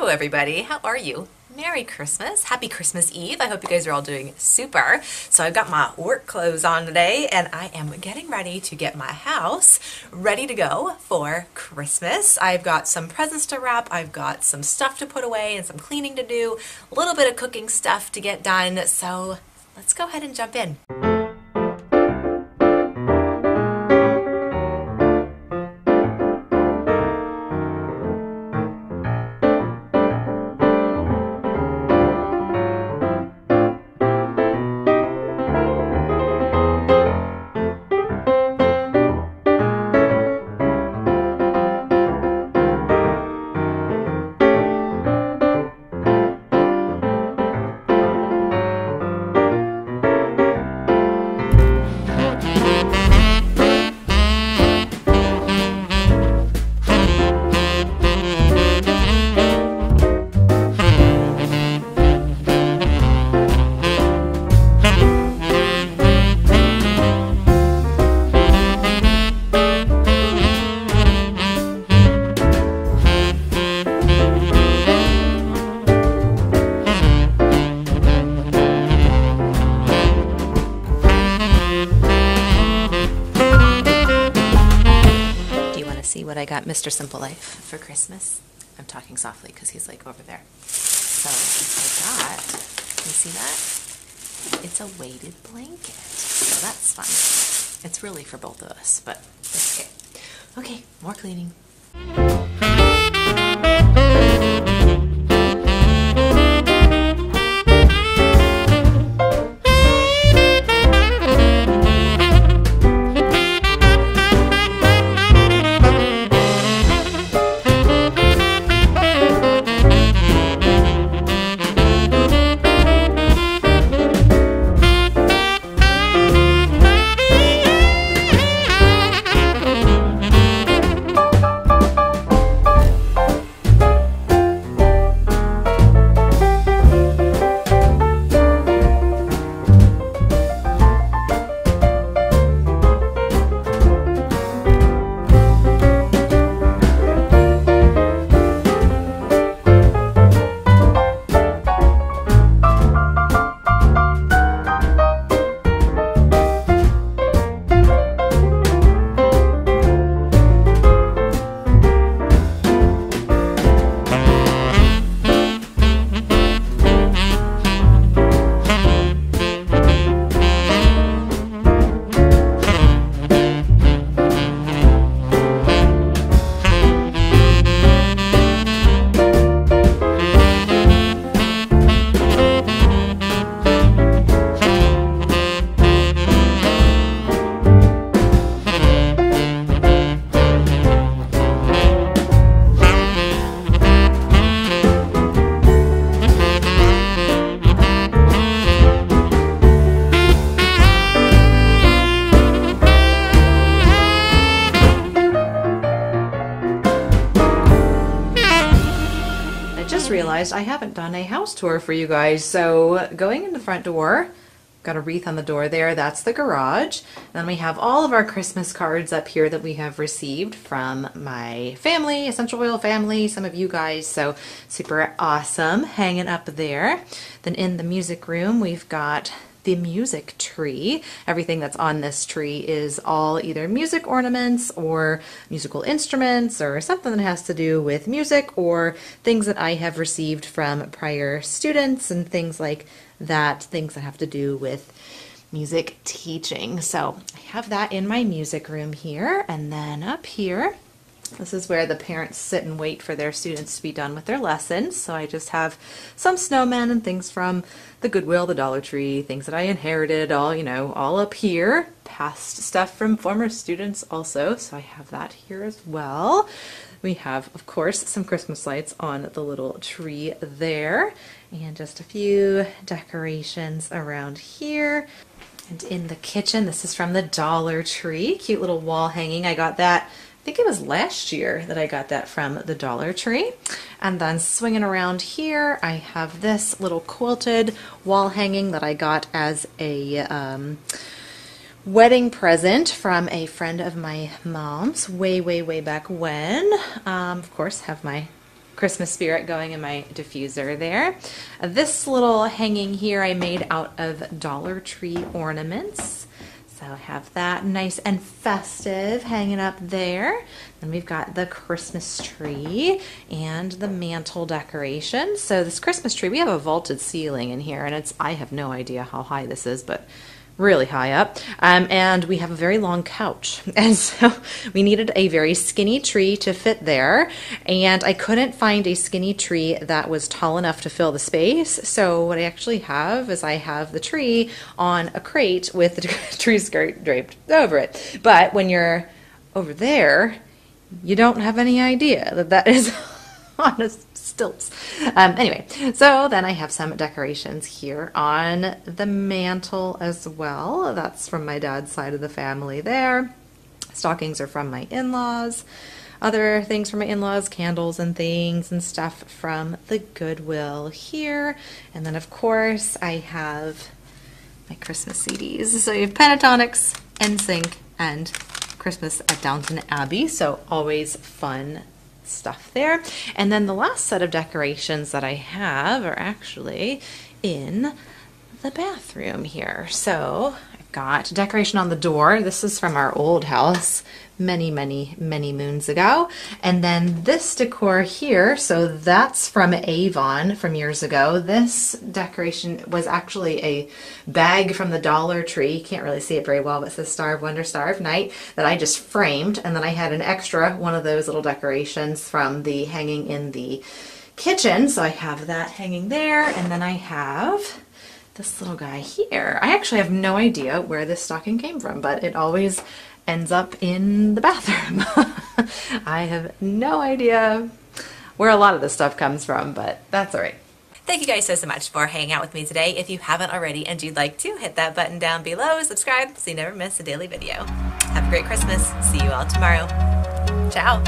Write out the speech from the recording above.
Hello everybody, how are you? Merry Christmas, Happy Christmas Eve. I hope you guys are all doing super. So I've got my work clothes on today and I am getting ready to get my house ready to go for Christmas. I've got some presents to wrap, I've got some stuff to put away and some cleaning to do, a little bit of cooking stuff to get done. So let's go ahead and jump in. What I got Mr. Simple Life for Christmas. I'm talking softly because he's like over there. So I got, can you see that? It's a weighted blanket. So that's fun. It's really for both of us, but it's okay. Okay, more cleaning. Realized I haven't done a house tour for you guys. So going in the front door, got a wreath on the door there, that's the garage. Then we have all of our Christmas cards up here that we have received from my family, Essential Oil family, some of you guys, so super awesome, hanging up there. Then in the music room we've got the music tree. Everything that's on this tree is all either music ornaments or musical instruments or something that has to do with music or things that I have received from prior students and things like that, things that have to do with music teaching. So I have that in my music room here, and then up here, this is where the parents sit and wait for their students to be done with their lessons. So I just have some snowmen and things from the Goodwill, the Dollar Tree, things that I inherited, all, you know, all up here. Past stuff from former students also, so I have that here as well. We have, of course, some Christmas lights on the little tree there, and just a few decorations around here. And in the kitchen, this is from the Dollar Tree. Cute little wall hanging. I got that, I think it was last year that I got that from the Dollar Tree. And then swinging around here, I have this little quilted wall hanging that I got as a wedding present from a friend of my mom's way back when. Of course, have my Christmas spirit going in my diffuser there. This little hanging here I made out of Dollar Tree ornaments. So I have that nice and festive hanging up there. Then we've got the Christmas tree and the mantle decoration. So this Christmas tree, we have a vaulted ceiling in here, and I have no idea how high this is, but really high up. And we have a very long couch. And so we needed a very skinny tree to fit there. And I couldn't find a skinny tree that was tall enough to fill the space. So what I actually have is I have the tree on a crate with the tree skirt draped over it. But when you're over there, you don't have any idea that that is on a stilts. Anyway, so then I have some decorations here on the mantle as well. That's from my dad's side of the family there. Stockings are from my in-laws. Other things from my in-laws, candles and things and stuff from the Goodwill here. And then of course I have my Christmas CDs. So you have Pentatonics, NSYNC, and Christmas at Downton Abbey. So always fun stuff there. And then the last set of decorations that I have are actually in the bathroom here. So I've got decoration on the door. This is from our old house many moons ago. And then this decor here, so that's from Avon from years ago. This decoration was actually a bag from the Dollar Tree. Can't really see it very well, but it says Star of Wonder, Star of Night, that I just framed. And then I had an extra one of those little decorations from the hanging in the kitchen. So I have that hanging there. And then I have this little guy here. I actually have no idea where this stocking came from, but it always ends up in the bathroom. I have no idea where a lot of this stuff comes from, but that's all right. Thank you guys so much for hanging out with me today. If you haven't already and you'd like to, hit that button down below, subscribe so you never miss a daily video. Have a great Christmas. See you all tomorrow. Ciao.